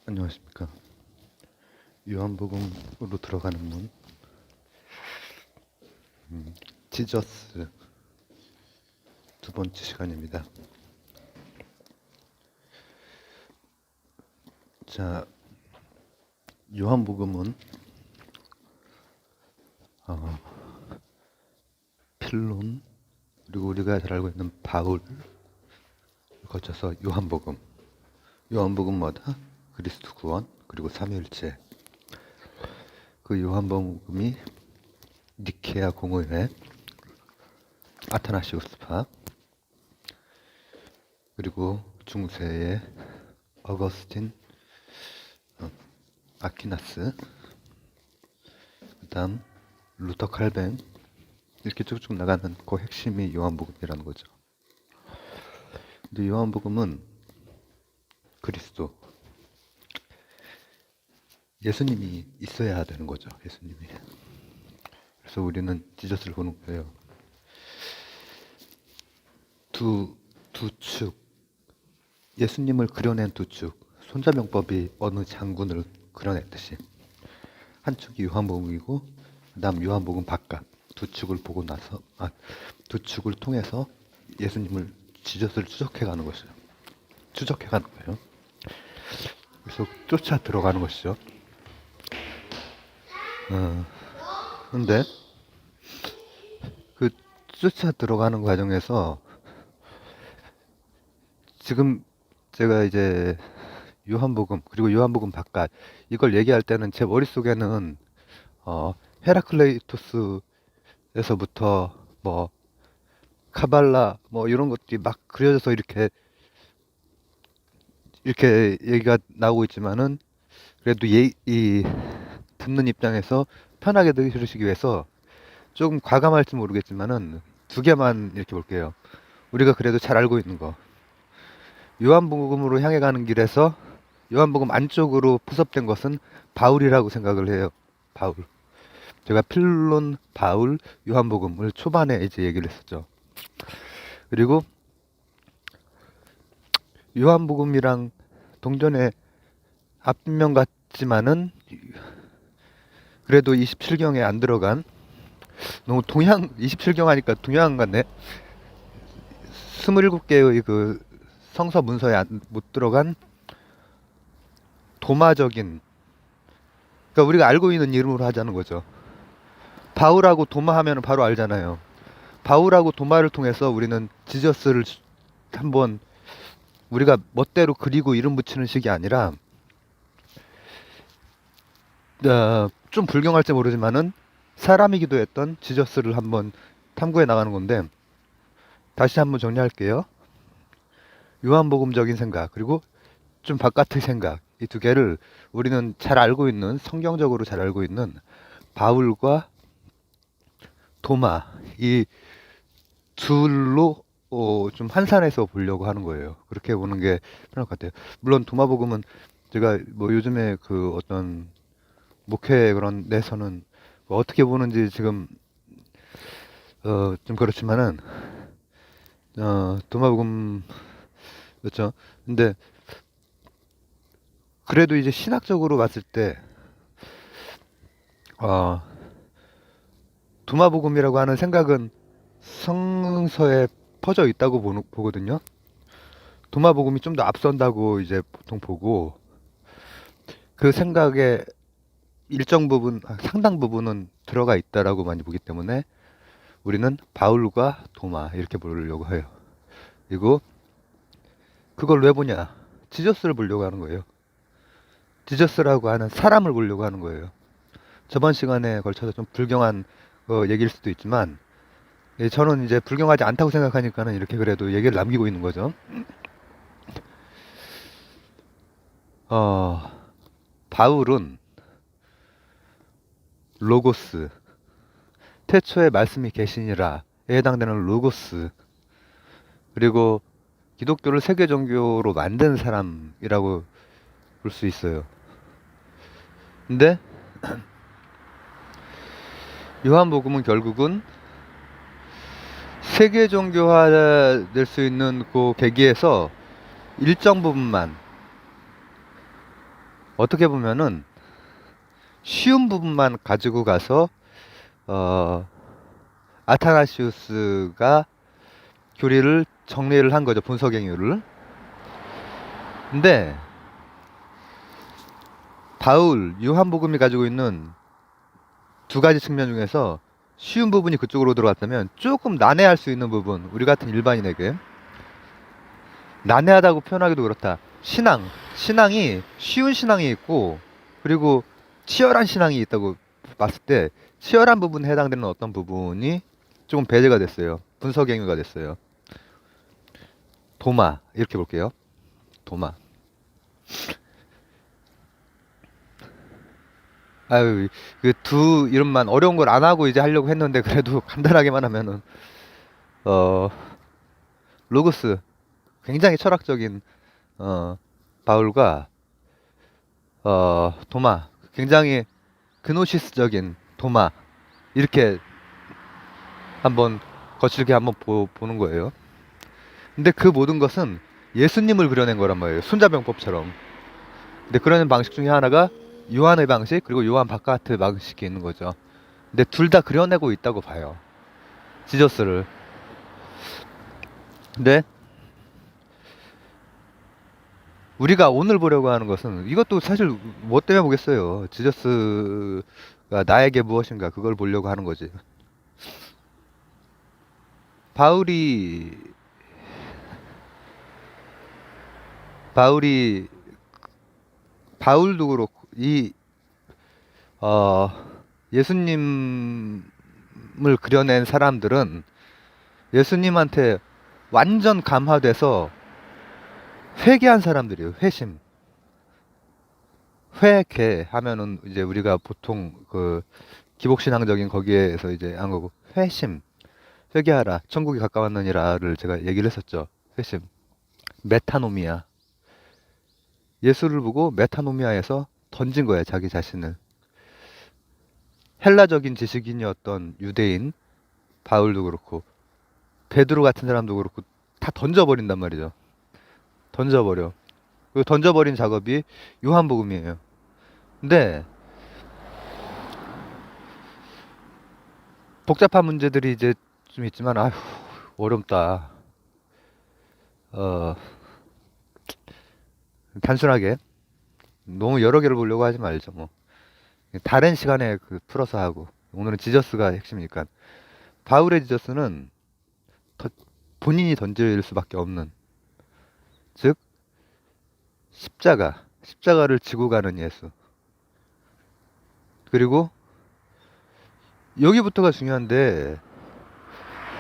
안녕하십니까. 요한복음으로 들어가는 문, 지저스 두 번째 시간입니다. 자, 요한복음은 필론, 그리고 우리가 잘 알고 있는 바울을 거쳐서 요한복음 뭐다? 그리스도 구원, 그리고 삼위일체. 그 요한복음이 니케아 공의회, 아타나시우스파, 그리고 중세의 어거스틴, 아퀴나스, 그 다음 루터 칼뱅, 이렇게 쭉쭉 나가는 그 핵심이 요한복음이라는 거죠. 근데 요한복음은 그리스도, 예수님이 있어야 되는 거죠. 예수님이. 그래서 우리는 지저스를 보는 거예요. 두 축, 예수님을 그려낸 두 축, 손자병법이 어느 장군을 그려냈듯이 한 축이 요한복음이고 그 다음 요한복음 바깥 두 축을 보고 나서 두 축을 통해서 예수님을 지저스를 추적해가는 것이죠. 추적해가는 거예요. 그래서 쫓아 들어가는 것이죠. 근데 그 쫓아 들어가는 과정에서 지금 제가 이제 요한복음 그리고 요한복음 바깥 이걸 얘기할 때는 제 머릿속에는 헤라클레이토스에서부터 뭐 카발라 뭐 이런 것들이 막 그려져서 이렇게 얘기가 나오고 있지만은 그래도 이 듣는 입장에서 편하게 들으시기 위해서 조금 과감할지 모르겠지만은 두 개만 이렇게 볼게요. 우리가 그래도 잘 알고 있는 거. 요한복음으로 향해 가는 길에서 요한복음 안쪽으로 포섭된 것은 바울이라고 생각을 해요. 바울. 제가 필론, 바울, 요한복음을 초반에 이제 얘기를 했었죠. 그리고 요한복음이랑 동전의 앞면 같지만은 그래도 27경에 안 들어간 너무 27경 하니까 동양 같네. 27개의 그 성서 문서에 못 들어간 도마적인, 그러니까 우리가 알고 있는 이름으로 하자는 거죠. 바울하고 도마 하면 바로 알잖아요. 바울하고 도마를 통해서 우리는 지저스를 한번 우리가 멋대로 그리고 이름 붙이는 식이 아니라 좀 불경할지 모르지만은 사람이기도 했던 지저스를 한번 탐구해 나가는 건데, 다시 한번 정리할게요. 요한복음적인 생각 그리고 좀 바깥의 생각, 이 두 개를 우리는 잘 알고 있는, 성경적으로 잘 알고 있는 바울과 도마, 이 둘로 좀 한산해서 보려고 하는 거예요. 그렇게 보는 게 편할 것 같아요. 물론 도마복음은 제가 뭐 요즘에 그 어떤 목회 그런 데서는 뭐 어떻게 보는지 지금 좀 그렇지만은 도마복음 그렇죠. 근데 그래도 이제 신학적으로 봤을 때 어, 도마복음이라고 하는 생각은 성서에 퍼져 있다고 보거든요. 도마복음이 좀 더 앞선다고 이제 보통 보고, 그 생각에 일정 부분, 상당 부분은 들어가 있다라고 많이 보기 때문에 우리는 바울과 도마 이렇게 보려고 해요. 그리고 그걸 왜 보냐? 지저스를 보려고 하는 거예요. 지저스라고 하는 사람을 보려고 하는 거예요. 저번 시간에 걸쳐서 좀 불경한 얘기일 수도 있지만, 저는 이제 불경하지 않다고 생각하니까는 이렇게 그래도 얘기를 남기고 있는 거죠. 어, 바울은 로고스, 태초에 말씀이 계시니라에 해당되는 로고스, 그리고 기독교를 세계 종교로 만든 사람이라고 볼 수 있어요. 근데 요한복음은 결국은 세계 종교화 될 수 있는 그 계기에서 일정 부분만, 어떻게 보면은 쉬운 부분만 가지고 가서 어, 아타나시우스가 교리를 정리를 한 거죠. 분석행위를. 근데 바울, 요한복음이 가지고 있는 두 가지 측면 중에서 쉬운 부분이 그쪽으로 들어갔다면 조금 난해할 수 있는 부분, 우리 같은 일반인에게 난해하다고 표현하기도 그렇다. 신앙이 쉬운 신앙이 있고 그리고 치열한 신앙이 있다고 봤을 때 치열한 부분에 해당되는 어떤 부분이 조금 배제가 됐어요. 분석행위가 됐어요. 도마 이렇게 볼게요. 도마. 아유, 그 두 이름만 어려운 걸 안 하고 이제 하려고 했는데 그래도 간단하게만 하면은 어 로고스 굉장히 철학적인 어 바울과 도마 굉장히 그노시스적인 도마 이렇게 한번 거칠게 한번 보는 거예요. 근데 그 모든 것은 예수님을 그려낸 거란 말이에요. 손자병법처럼. 근데 그러는 방식 중에 하나가 요한의 방식 그리고 요한 바카트 방식이 있는 거죠. 근데 둘 다 그려내고 있다고 봐요. 지저스를. 근데 우리가 오늘 보려고 하는 것은 이것도 사실 뭐 때문에 보겠어요. 지저스가 나에게 무엇인가 그걸 보려고 하는 거지. 바울이 바울이 바울도 그렇고 이 어, 예수님을 그려낸 사람들은 예수님한테 완전 감화돼서 회개한 사람들이에요. 회심. 회개 하면은 이제 우리가 보통 그 기복신앙적인 거기에서 이제 한 거고 회심. 회개하라. 천국이 가까웠느니라를 제가 얘기를 했었죠. 회심. 메타노미아. 예수를 보고 메타노미아에서 던진 거예요. 자기 자신을. 헬라적인 지식인이었던 유대인 바울도 그렇고 베드로 같은 사람도 그렇고 다 던져버린단 말이죠. 던져버려. 그 던져버린 작업이 요한복음이에요. 근데 복잡한 문제들이 이제 좀 있지만 아휴 어렵다. 어 단순하게 너무 여러 개를 보려고 하지 말죠. 뭐 다른 시간에 그 풀어서 하고 오늘은 지저스가 핵심이니까 바울의 지저스는 본인이 던질 수밖에 없는 즉 십자가를 지고 가는 예수. 그리고 여기부터가 중요한데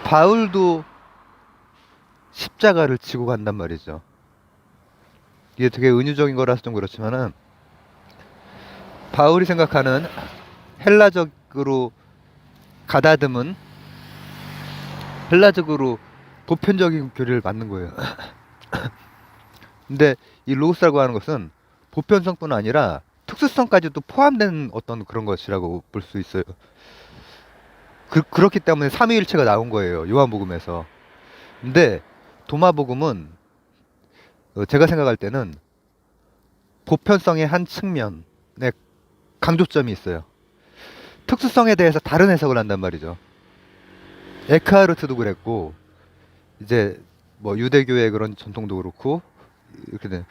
바울도 십자가를 지고 간단 말이죠. 이게 되게 은유적인 거라서 좀 그렇지만은 바울이 생각하는 헬라적으로 가다듬은 헬라적으로 보편적인 교리를 맞는 거예요. 근데 이 로고스라고 하는 것은 보편성뿐 아니라 특수성까지도 포함된 어떤 그런 것이라고 볼 수 있어요. 그렇기 때문에 삼위일체가 나온 거예요. 요한복음에서. 근데 도마복음은 제가 생각할 때는 보편성의 한 측면에 강조점이 있어요. 특수성에 대해서 다른 해석을 한단 말이죠. 에크하르트도 그랬고 이제 뭐 유대교의 그런 전통도 그렇고 이렇게 돼.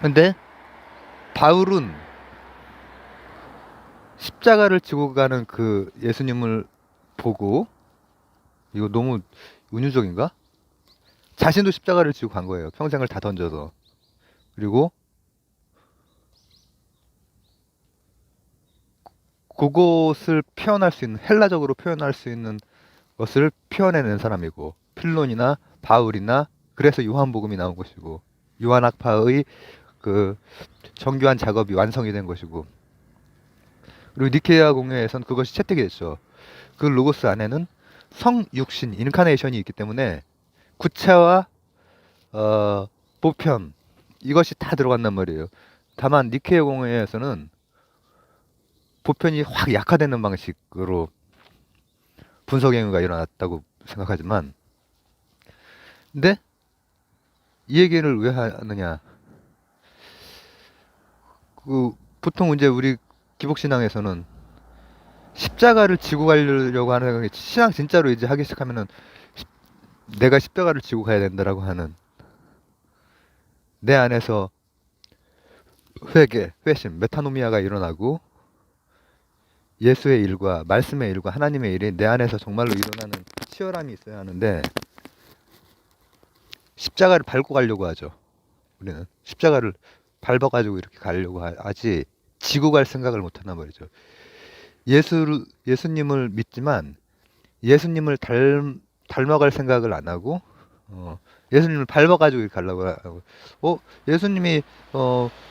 근데 바울은 십자가를 지고 가는 그 예수님을 보고 이거 너무 은유적인가? 자신도 십자가를 지고 간 거예요. 평생을 다 던져서. 그리고 그것을 표현할 수 있는 헬라적으로 표현할 수 있는 것을 표현해낸 사람이고 필론이나 바울이나 그래서 요한복음이 나온 것이고 요한학파의 그 정교한 작업이 완성이 된 것이고 그리고 니케아 공회에선 그것이 채택이 됐죠. 그 로고스 안에는 성육신 인카네이션이 있기 때문에 구체와 보편 이것이 다 들어간단 말이에요. 다만 니케아 공회에서는 보편이 확 약화되는 방식으로 분석 행위가 일어났다고 생각하지만 근데 이 얘기를 왜 하느냐 보통 이제 우리 기복신앙에서는 십자가를 지고 가려고 하는 신앙 진짜로 이제 하기 시작하면은 십- 내가 십자가를 지고 가야 된다라고 하는 내 안에서 회개, 회심, 메타노미아가 일어나고 예수의 일과 말씀의 일과 하나님의 일이 내 안에서 정말로 일어나는 치열함이 있어야 하는데 십자가를 밟고 가려고 하죠. 우리는 십자가를 밟아가지고 이렇게 가려고 하지 지고 갈 생각을 못 하나 말이죠. 예수님을 믿지만 예수님을 닮아갈 생각을 안 하고 예수님을 밟아가지고 이렇게 가려고 하고 예수님이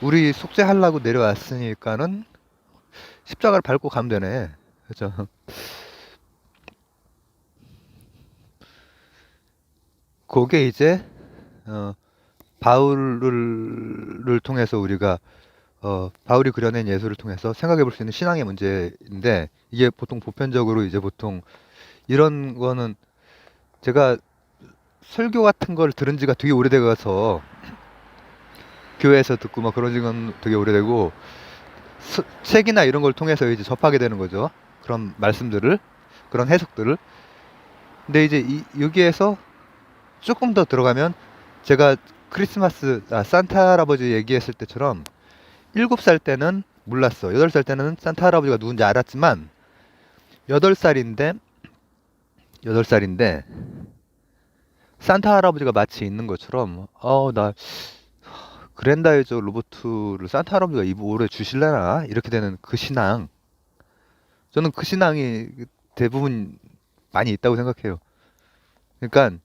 우리 속죄하려고 내려왔으니까는 십자가를 밟고 가면 되네. 그렇죠? 그게 이제 어, 바울을 통해서 우리가 바울이 그려낸 예수를 통해서 생각해 볼 수 있는 신앙의 문제인데 이게 보통 보편적으로 이제 보통 이런 거는 제가 설교 같은 걸 들은 지가 되게 오래돼 가서 교회에서 듣고 막 그런 지는 되게 오래되고 책이나 이런 걸 통해서 이제 접하게 되는 거죠. 그런 말씀들을 그런 해석들을. 근데 이제 여기에서 조금 더 들어가면 제가 산타 할아버지 얘기했을 때처럼 7살 때는 몰랐어. 8살 때는 산타 할아버지가 누군지 알았지만 8살인데 8살인데 산타 할아버지가 마치 있는 것처럼 나 그랜다이저 로보트를 산타 할아버지가 올해 주실래나 이렇게 되는 그 신앙. 저는 그 신앙이 대부분 많이 있다고 생각해요. 그러니까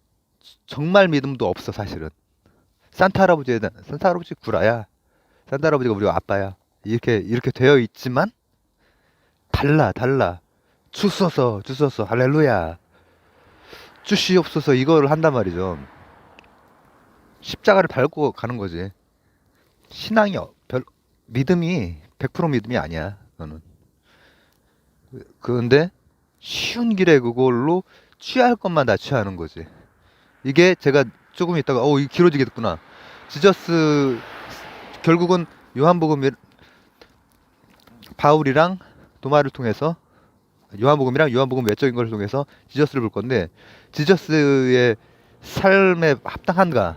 정말 믿음도 없어 사실은. 산타 할아버지 구라야. 산타 할아버지가 우리 아빠야. 이렇게 되어 있지만 달라. 주소서 할렐루야. 주시옵소서 이거를 한단 말이죠. 십자가를 밟고 가는 거지. 신앙이 믿음이 100% 믿음이 아니야. 너는. 그런데 쉬운 길에 그걸로 취할 것만 다 취하는 거지. 이게 제가 조금 있다가 이게 길어지겠구나. 지저스 결국은 요한복음 바울이랑 도마를 통해서 요한복음이랑 요한복음 외적인 걸 통해서 지저스를 볼 건데 지저스의 삶에 합당한가?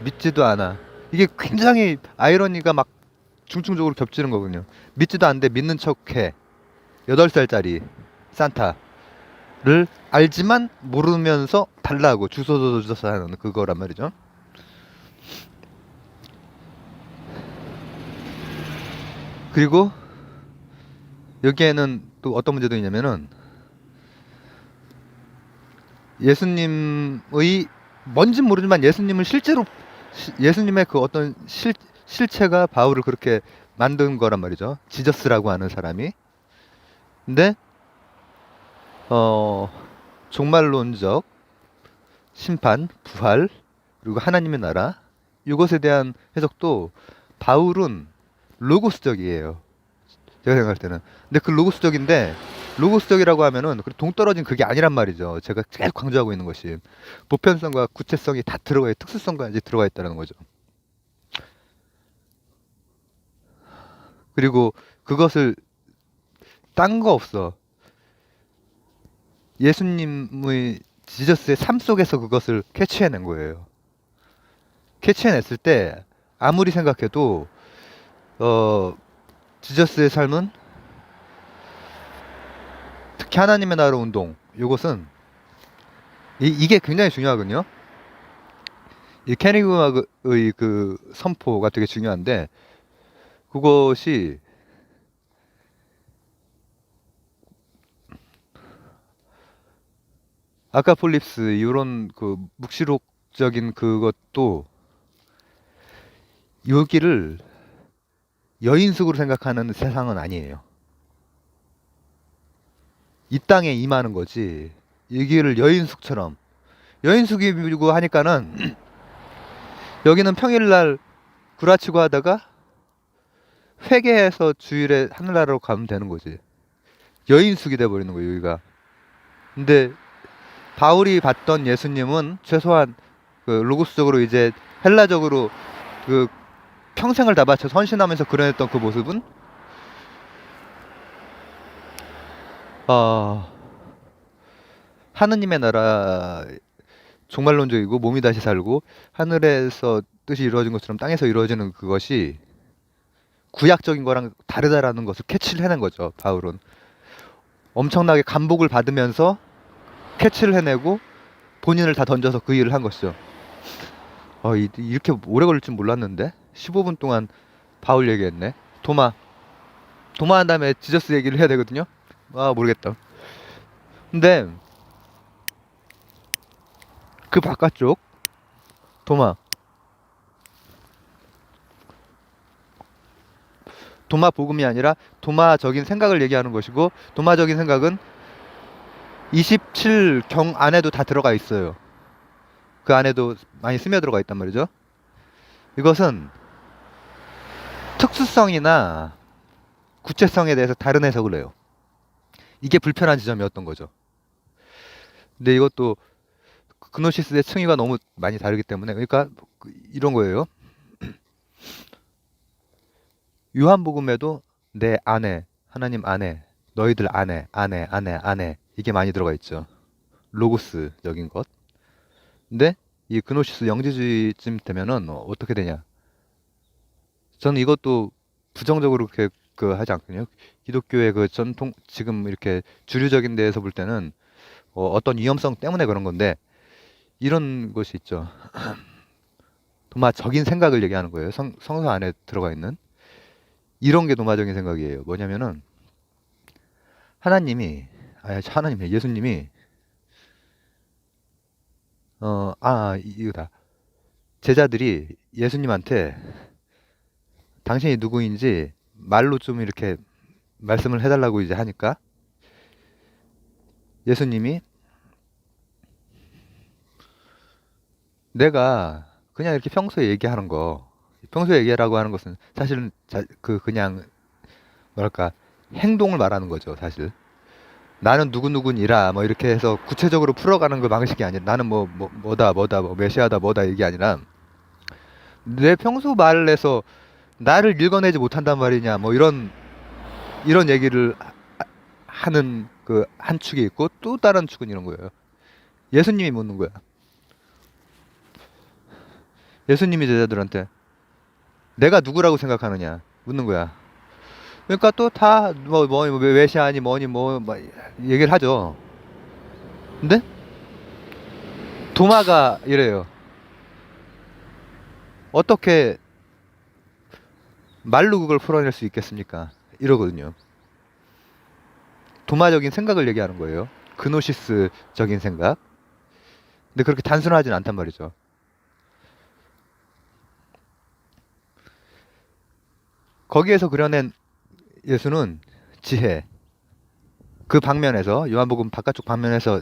믿지도 않아. 이게 굉장히 아이러니가 막 중증적으로 겹치는 거군요. 믿지도 않는데 믿는 척해. 8살짜리 산타를 알지만 모르면서 달라고 주소서 하는 그거란 말이죠. 그리고 여기에는 또 어떤 문제도 있냐면은 예수님의 뭔진 모르지만 예수님을 실제로 예수님의 그 어떤 실체가 바울을 그렇게 만든 거란 말이죠. 지저스라고 하는 사람이. 근데 어 종말론적 심판, 부활, 그리고 하나님의 나라 이것에 대한 해석도 바울은 로고스적이에요. 제가 생각할 때는. 근데 그 로고스적이라고 하면은 동떨어진 그게 아니란 말이죠. 제가 계속 강조하고 있는 것이 보편성과 구체성이 다 들어가 있, 특수성까지 들어가 있다는 거죠. 그리고 그것을 딴 거 없어. 예수님의 지저스의 삶 속에서 그것을 캐치해낸 거예요. 캐치해냈을 때 아무리 생각해도 지저스의 삶은 특히 하나님의 나라 운동 이것은 이게 굉장히 중요하거든요. 이 캐니그마의 그 선포가 되게 중요한데 그것이 아카폴립스 이런 그 묵시록적인 그것도 여기를 여인숙으로 생각하는 세상은 아니에요. 이 땅에 임하는 거지. 여기를 여인숙이고 하니까는 여기는 평일날 구라치고 하다가 회개해서 주일에 하늘나라로 가면 되는 거지. 여인숙이 돼버리는 거예요 여기가. 근데 바울이 봤던 예수님은 최소한 그 로고스적으로 이제 헬라적으로 그 평생을 다 바쳐 헌신하면서 그려냈던 그 모습은 어, 하느님의 나라 종말론적이고 몸이 다시 살고 하늘에서 뜻이 이루어진 것처럼 땅에서 이루어지는 그것이 구약적인 거랑 다르다라는 것을 캐치를 해낸 거죠. 바울은 엄청나게 감복을 받으면서 캐치를 해내고 본인을 다 던져서 그 일을 한 것이죠. 이렇게 오래 걸릴 줄 몰랐는데 15분 동안 바울 얘기했네. 도마 한 다음에 지저스 얘기를 해야 되거든요. 모르겠다. 근데 그 바깥쪽 도마 복음이 아니라 도마적인 생각을 얘기하는 것이고, 도마적인 생각은 27경 안에도 다 들어가 있어요. 그 안에도 많이 스며들어가 있단 말이죠. 이것은 특수성이나 구체성에 대해서 다른 해석을 해요. 이게 불편한 지점이었던 거죠. 근데 이것도 그노시스의 층위가 너무 많이 다르기 때문에, 그러니까 이런 거예요. 요한복음에도 내 안에, 하나님 안에, 너희들 안에 이게 많이 들어가 있죠. 로고스적인 것. 근데 이 그노시스 영지주의쯤 되면은 어떻게 되냐? 저는 이것도 부정적으로 그렇게 하지 않거든요. 기독교의 그 전통 지금 이렇게 주류적인 데에서 볼 때는 어떤 위험성 때문에 그런 건데, 이런 것이 있죠. 도마적인 생각을 얘기하는 거예요. 성서 안에 들어가 있는 이런 게 도마적인 생각이에요. 뭐냐면은 예수님이 이거다. 제자들이 예수님한테 당신이 누구인지 말로 좀 이렇게 말씀을 해달라고 이제 하니까, 예수님이 내가 그냥 이렇게 평소에 얘기하는 거, 평소에 얘기하라고 하는 것은 사실은 그냥 뭐랄까 행동을 말하는 거죠. 사실 나는 누구누구니라 뭐 이렇게 해서 구체적으로 풀어가는 그 방식이 아니라, 나는 뭐다 뭐 메시아다 뭐다 이게 아니라, 내 평소 말을 해서 나를 읽어내지 못한단 말이냐 뭐 이런 얘기를 하는 그 한 축이 있고, 또 다른 축은 이런 거예요. 예수님이 묻는 거야. 예수님이 제자들한테 내가 누구라고 생각하느냐 묻는 거야. 그러니까 또 다 메시아니 뭐니 얘기를 하죠. 근데 도마가 이래요. 어떻게 말로 그걸 풀어낼 수 있겠습니까? 이러거든요. 도마적인 생각을 얘기하는 거예요. 그노시스적인 생각. 근데 그렇게 단순하진 않단 말이죠. 거기에서 그려낸 예수는 지혜. 그 방면에서, 요한복음 바깥쪽 방면에서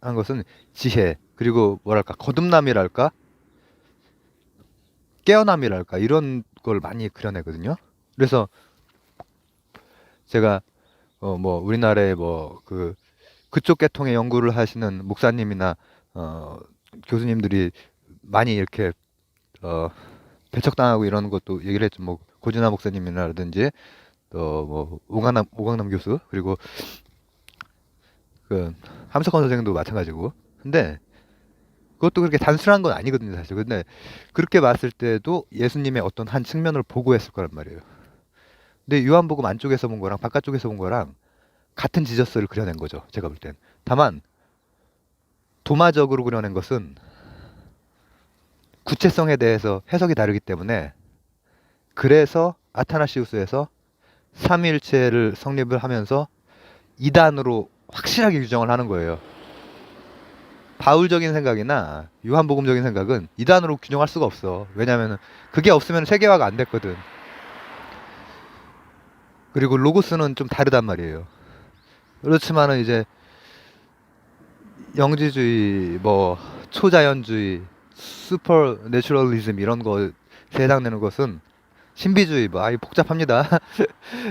한 것은 지혜, 그리고 뭐랄까 거듭남이랄까 깨어남이랄까 이런 걸 많이 그려내거든요. 그래서 제가 우리나라에 그쪽 계통의 연구를 하시는 목사님이나 교수님들이 많이 이렇게 배척당하고 이러는 것도 얘기를 했죠. 고진아 목사님이라든지 또 오강남 교수, 그리고 그 함석헌 선생도 마찬가지고. 근데 그것도 그렇게 단순한 건 아니거든요, 사실. 근데 그렇게 봤을 때도 예수님의 어떤 한 측면을 보고 했을 거란 말이에요. 근데 요한복음 안쪽에서 본 거랑 바깥쪽에서 본 거랑 같은 지저스를 그려낸 거죠, 제가 볼 땐. 다만 도마적으로 그려낸 것은 구체성에 대해서 해석이 다르기 때문에, 그래서 아타나시우스에서 삼위일체를 성립을 하면서 이단으로 확실하게 규정을 하는 거예요. 바울적인 생각이나 요한복음적인 생각은 이단으로 균형할 수가 없어. 왜냐면 그게 없으면 세계화가 안 됐거든. 그리고 로고스는 좀 다르단 말이에요. 그렇지만은 이제 영지주의, 초자연주의, 슈퍼 내추럴리즘 이런 거 해당되는 것은 신비주의, 아이 복잡합니다.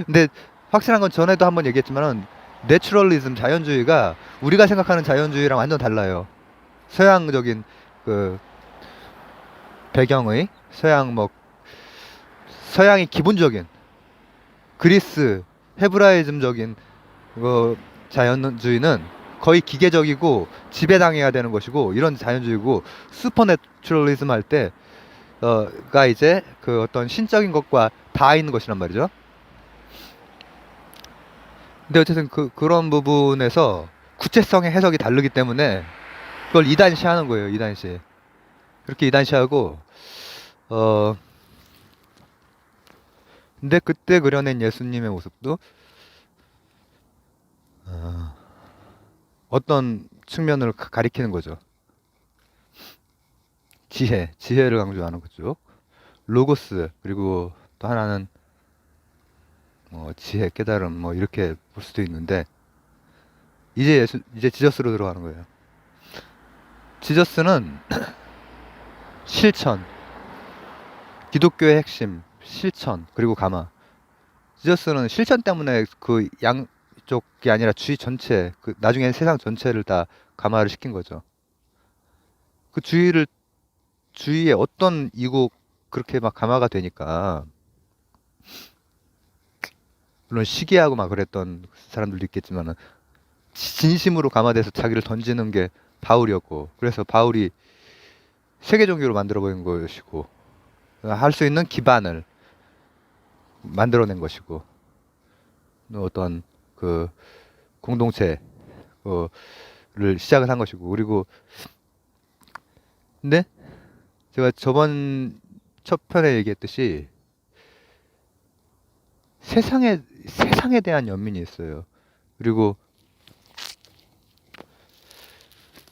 근데 확실한 건 전에도 한번 얘기했지만은 내추럴리즘, 자연주의가 우리가 생각하는 자연주의랑 완전 달라요. 서양적인 그 배경의 서양 서양의 기본적인 그리스 헤브라이즘적인 자연주의는 거의 기계적이고 지배당해야 되는 것이고, 이런 자연주의고, 슈퍼내추럴리즘 할 때가 이제 그 어떤 신적인 것과 닿아 있는 것이란 말이죠. 근데 어쨌든 그런 부분에서 구체성의 해석이 다르기 때문에 그걸 이단시하는 거예요. 이단시. 그렇게 이단시하고, 어 근데 그때 그려낸 예수님의 모습도 어, 어떤 측면을 가리키는 거죠. 지혜를 강조하는 거죠. 로고스, 그리고 또 하나는 뭐 지혜, 깨달음, 뭐 이렇게 볼 수도 있는데, 이제 지저스로 들어가는 거예요. 지저스는 실천, 기독교의 핵심, 실천, 그리고 감화. 지저스는 실천 때문에 그 양쪽이 아니라 주의 전체, 그 나중에 세상 전체를 다 감화를 시킨 거죠. 그 주위에 어떤 이고 그렇게 막 감화가 되니까, 물론 시기하고 막 그랬던 사람들도 있겠지만은, 진심으로 감화돼서 자기를 던지는 게 바울이었고, 그래서 바울이 세계 종교로 만들어 버린 것이고, 할 수 있는 기반을 만들어낸 것이고, 어떤 그 공동체를 시작을 한 것이고. 그리고 근데 제가 저번 첫 편에 얘기했듯이 세상에 대한 연민이 있어요. 그리고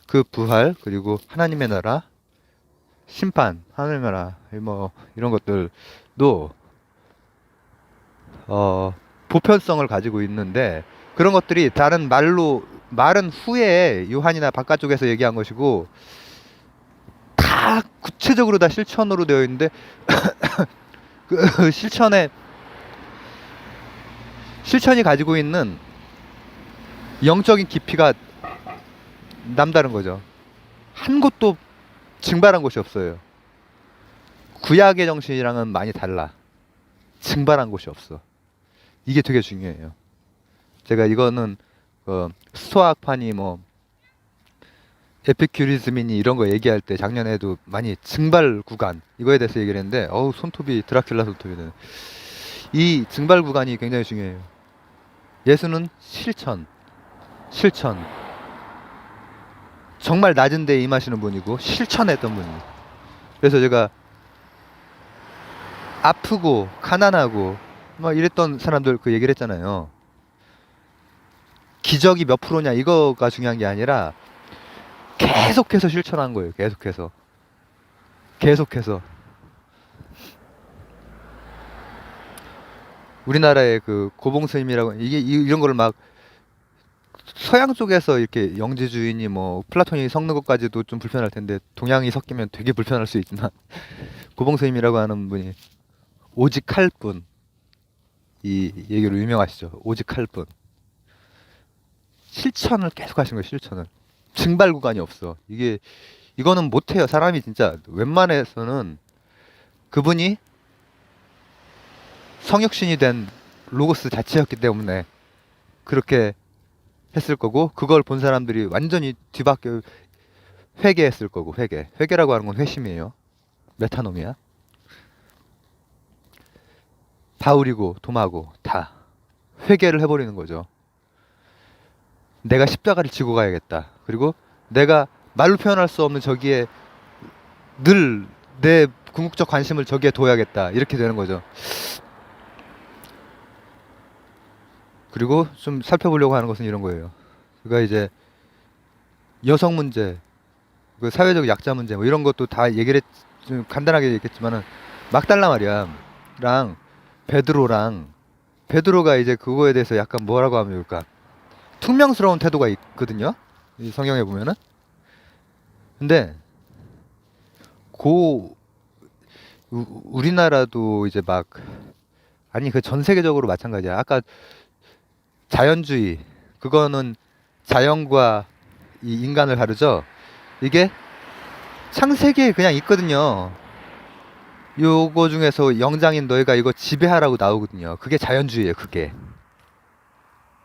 그 부활, 그리고 하나님의 나라, 심판, 하나님의 나라, 뭐 이런 것들도 보편성을 가지고 있는데, 그런 것들이 다른 말은 후에 요한이나 바깥쪽에서 얘기한 것이고, 다 구체적으로 다 실천으로 되어 있는데, 그 실천이 가지고 있는 영적인 깊이가 남다른 거죠. 한 곳도 증발한 곳이 없어요. 구약의 정신이랑은 많이 달라. 증발한 곳이 없어. 이게 되게 중요해요. 제가 이거는 스토아판이 뭐 에피큐리즘이니 이런 거 얘기할 때 작년에도 많이 증발 구간 이거에 대해서 얘기를 했는데, 손톱이 드라큘라 손톱이네. 이 증발 구간이 굉장히 중요해요. 예수는 실천, 정말 낮은 데에 임하시는 분이고 실천했던 분이에요. 그래서 제가 아프고 가난하고 막 이랬던 사람들 그 얘기를 했잖아요. 기적이 몇 프로냐 이거가 중요한 게 아니라 계속해서 실천한 거예요. 계속해서 우리나라의 그 고봉스님이라고, 이게 이런 거를 막 서양 쪽에서 이렇게 영지주의니 뭐 플라톤이 섞는 것까지도 좀 불편할 텐데, 동양이 섞이면 되게 불편할 수 있지만, 고봉스님이라고 하는 분이 오직 할 뿐, 이 얘기로 유명하시죠. 오직 할 뿐. 실천을 계속 하신 거예요. 실천을. 증발 구간이 없어. 이거는 못해요. 사람이 진짜 웬만해서는. 그분이 성육신이 된 로고스 자체였기 때문에 그렇게 했을 거고, 그걸 본 사람들이 완전히 뒤바뀌어 회개했을 거고. 회개라고 하는 건 회심이에요. 메타노미야. 바울이고 도마고 다 회개를 해버리는 거죠. 내가 십자가를 지고 가야겠다. 그리고 내가 말로 표현할 수 없는 저기에 늘 내 궁극적 관심을 저기에 둬야겠다. 이렇게 되는 거죠. 그리고 좀 살펴보려고 하는 것은 이런 거예요. 그가 이제 여성 문제, 그 사회적 약자 문제, 뭐 이런 것도 다 좀 간단하게 얘기했지만은, 막달라 마리아랑 베드로가 이제 그거에 대해서 약간 뭐라고 하면 좋을까? 퉁명스러운 태도가 있거든요. 이 성경에 보면은. 근데 고 우리나라도 이제 막, 아니 그 전 세계적으로 마찬가지야. 아까 자연주의, 그거는 자연과 이 인간을 가르죠. 이게 창세기에 그냥 있거든요. 요거 중에서 영장인 너희가 이거 지배하라고 나오거든요. 그게 자연주의예요. 그게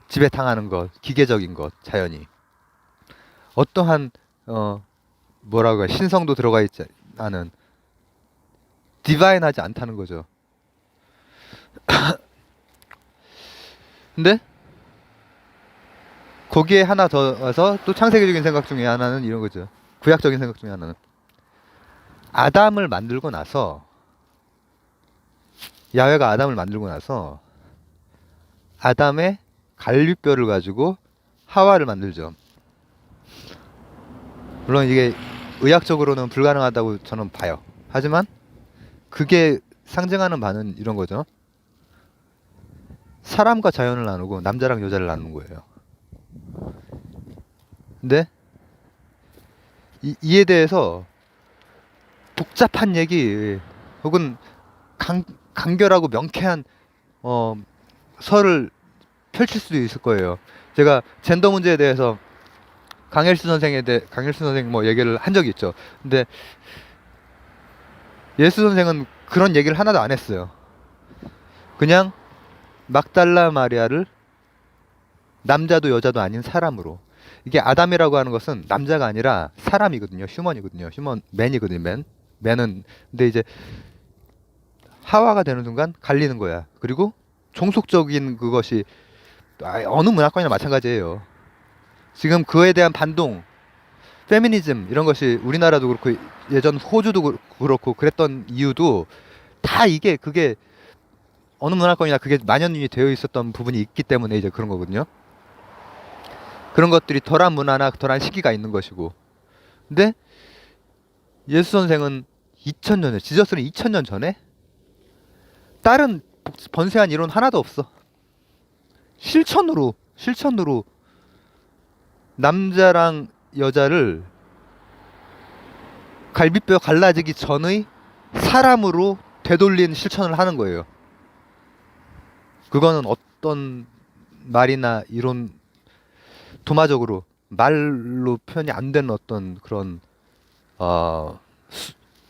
지배당하는 것, 기계적인 것, 자연이 어떠한 어 뭐라고 해 신성도 들어가 있지 않은 디바인하지 않다는 거죠. 근데 거기에 하나 더 와서 또 창세기적인 생각 중에 하나는 이런 거죠. 구약적인 생각 중에 하나는 아담을 만들고 나서 야훼가 아담을 만들고 나서 아담의 갈비뼈를 가지고 하와를 만들죠. 물론 이게 의학적으로는 불가능하다고 저는 봐요. 하지만 그게 상징하는 바는 이런 거죠. 사람과 자연을 나누고 남자랑 여자를 나누는 거예요. 근데 이에 대해서 복잡한 얘기 혹은 간결하고 명쾌한 어, 설을 펼칠 수도 있을 거예요. 제가 젠더 문제에 대해서 강일수 선생 뭐 얘기를 한 적이 있죠. 근데 예수 선생은 그런 얘기를 하나도 안 했어요. 그냥 막달라 마리아를 남자도 여자도 아닌 사람으로. 이게 아담이라고 하는 것은 남자가 아니라 사람이거든요. 휴먼이거든요. 맨이거든요. 맨은 근데 이제 하와가 되는 순간 갈리는 거야. 그리고 종속적인 그것이 어느 문화권이나 마찬가지예요. 지금 그에 대한 반동, 페미니즘 이런 것이 우리나라도 그렇고 예전 호주도 그렇고 그랬던 이유도 다 이게 그게 어느 문화권이나 그게 만연히 되어 있었던 부분이 있기 때문에 이제 그런 거거든요. 그런 것들이 덜한 문화나 덜한 시기가 있는 것이고. 근데 예수 선생은 2000년에 지저스는 2000년 전에 다른 번세한 이론 하나도 없어. 실천으로 남자랑 여자를 갈비뼈 갈라지기 전의 사람으로 되돌린 실천을 하는 거예요. 그거는 어떤 말이나 이론 도마적으로 말로 표현이 안 되는 어떤 그런 어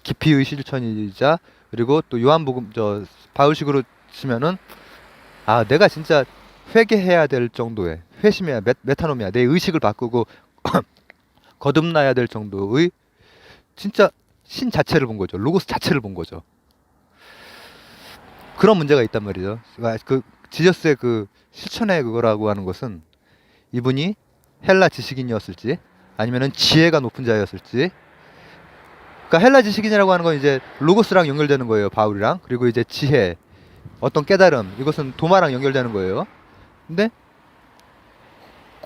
깊이의 실천이자 그리고 또 요한복음 저 바울식으로 치면은 아 내가 진짜 회개해야 될 정도의 회심해야 메타노미야 내 의식을 바꾸고 거듭나야 될 정도의 진짜 신 자체를 본 거죠. 로고스 자체를 본 거죠. 그런 문제가 있단 말이죠. 그 지저스의 그 실천의 그거라고 하는 것은 이분이 헬라 지식인이었을지 아니면은 지혜가 높은 자였을지. 그러니까 헬라 지식인이라고 하는 건 이제 로고스랑 연결되는 거예요. 바울이랑. 그리고 이제 지혜, 어떤 깨달음 이것은 도마랑 연결되는 거예요. 근데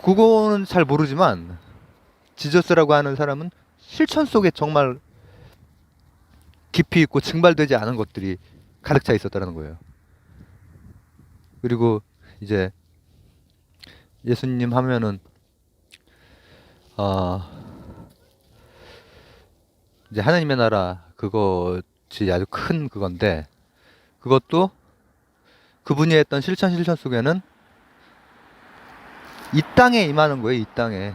그거는 잘 모르지만 지저스라고 하는 사람은 실천 속에 정말 깊이 있고 증발되지 않은 것들이 가득 차 있었다는 거예요. 그리고 이제 예수님 하면은 어 이제 하나님의 나라 그것이 아주 큰 그건데 그것도 그분이 했던 실천 속에는 이 땅에 임하는 거예요. 이 땅에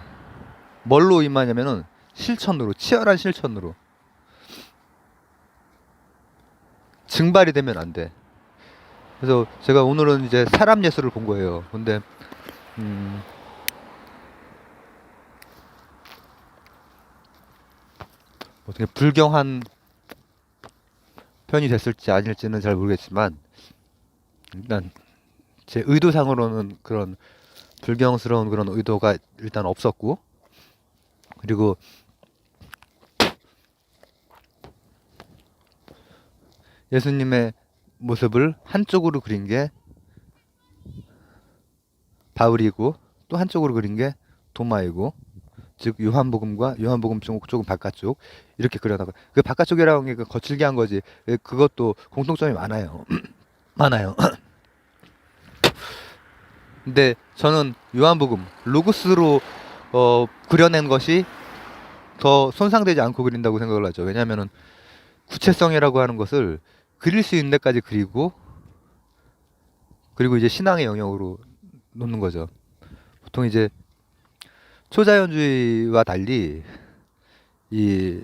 뭘로 임하냐면은 실천으로 치열한 실천으로 증발이 되면 안 돼. 그래서 제가 오늘은 이제 사람 예술을 본 거예요. 근데 음, 어떻게 불경한 편이 됐을지 아닐지는 잘 모르겠지만 일단 제 의도상으로는 그런 불경스러운 그런 의도가 일단 없었고 그리고 예수님의 모습을 한쪽으로 그린 게 바울이고 또 한쪽으로 그린 게 도마이고 즉 요한복음 조금 바깥쪽 이렇게 그려나가 그 바깥쪽이라는 게 거칠게 한 거지 그것도 공통점이 많아요. 많아요. 근데 저는 요한복음 로고스로 그려낸 것이 더 손상되지 않고 그린다고 생각을 하죠. 왜냐하면은 구체성이라고 하는 것을 그릴 수 있는 데까지 그리고 그리고 이제 신앙의 영역으로 놓는 거죠. 보통 이제 초자연주의와 달리 이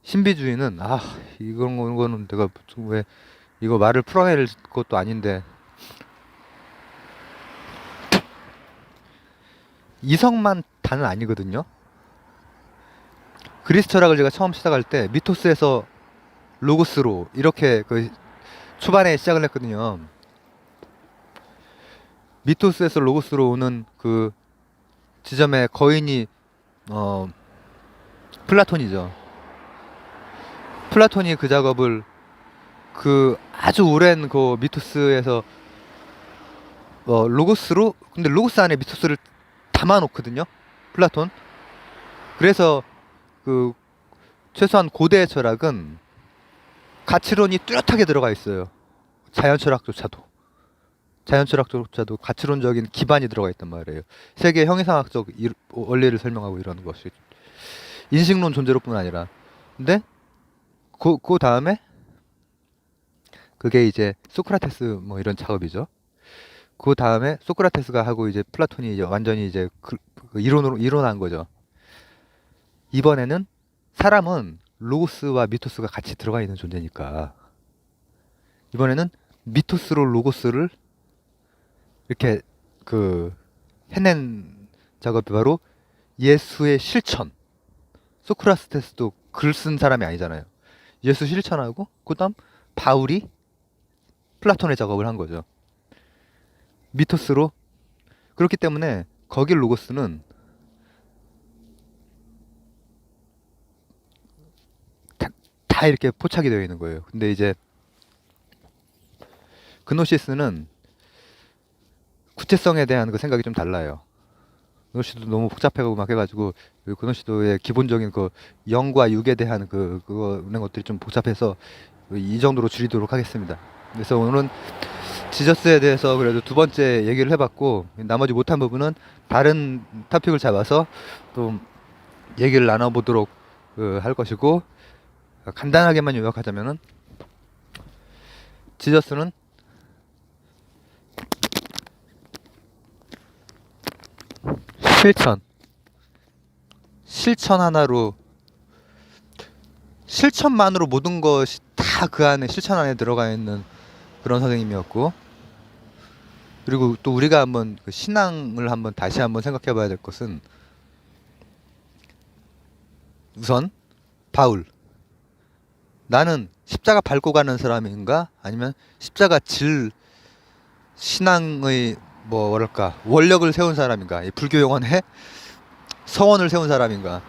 신비주의는 이거는 내가 왜 이거 말을 풀어낼 것도 아닌데 이성만 다는 아니거든요. 그리스 철학을 제가 처음 시작할 때 미토스에서 로고스로 이렇게 그 초반에 시작을 했거든요. 미토스에서 로고스로 오는 그 지점의 거인이 어 플라톤이죠. 플라톤이 그 작업을 그 아주 오랜 그 미토스에서 로고스로, 근데 로고스 안에 미토스를 담아 놓거든요. 플라톤. 그래서 그 최소한 고대 철학은 가치론이 뚜렷하게 들어가 있어요. 자연 철학조차도. 자연 철학조차도 가치론적인 기반이 들어가 있단 말이에요. 세계 형이상학적 원리를 설명하고 이러는 것이 인식론 존재로뿐 아니라. 근데 그 다음에 그게 이제 소크라테스 뭐 이런 작업이죠. 그 다음에 소크라테스가 하고 이제 플라톤이 이제 완전히 이제 그 이론으로 이론한 거죠. 이번에는 사람은 로고스와 미토스가 같이 들어가 있는 존재니까 이번에는 미토스로 로고스를 이렇게 그 해낸 작업이 바로 예수의 실천. 소크라테스도 글 쓴 사람이 아니잖아요. 예수 실천하고 그다음 바울이 플라톤의 작업을 한 거죠. 미토스로. 그렇기 때문에 거기 로고스는 다 이렇게 포착이 되어 있는 거예요. 근데 이제 그노시스는 구체성에 대한 그 생각이 좀 달라요. 그노시도 너무 복잡하고 막 해가지고 그노시도의 기본적인 그 영과 육에 대한 그런 것들이 좀 복잡해서 이 정도로 줄이도록 하겠습니다. 그래서 오늘은 지저스에 대해서 그래도 두 번째 얘기를 해봤고 나머지 못한 부분은 다른 토픽을 잡아서 또 얘기를 나눠보도록 할 것이고 간단하게만 요약하자면은 지저스는 실천 하나로 실천만으로 모든 것이 다 그 안에 실천 안에 들어가 있는 그런 선생님이었고 그리고 또 우리가 한번 그 신앙을 한번 다시 한번 생각해 봐야 될 것은 우선 바울 나는 십자가 밟고 가는 사람인가 아니면 십자가 질 신앙의 뭐랄까 원력을 세운 사람인가 이 불교 용어의 서원을 세운 사람인가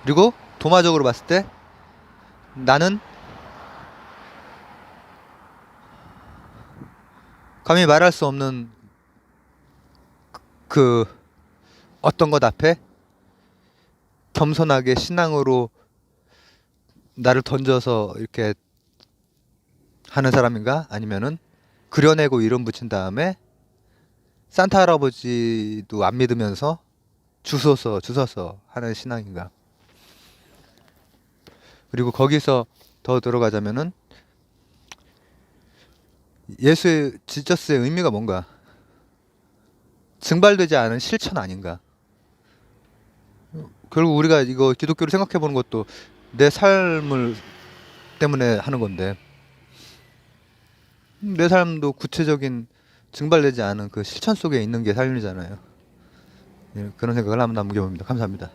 그리고 도마적으로 봤을 때 나는 감히 말할 수 없는 그 어떤 것 앞에 겸손하게 신앙으로 나를 던져서 이렇게 하는 사람인가 아니면은 그려내고 이름 붙인 다음에 산타 할아버지도 안 믿으면서 주워서 하는 신앙인가. 그리고 거기서 더 들어가자면은 예수의 지저스의 의미가 뭔가 증발되지 않은 실천 아닌가. 결국 우리가 이거 기독교를 생각해 보는 것도 내 삶을 때문에 하는 건데 내 삶도 구체적인 증발되지 않은 그 실천 속에 있는 게 삶이잖아요. 예, 그런 생각을 한번 남겨봅니다. 감사합니다.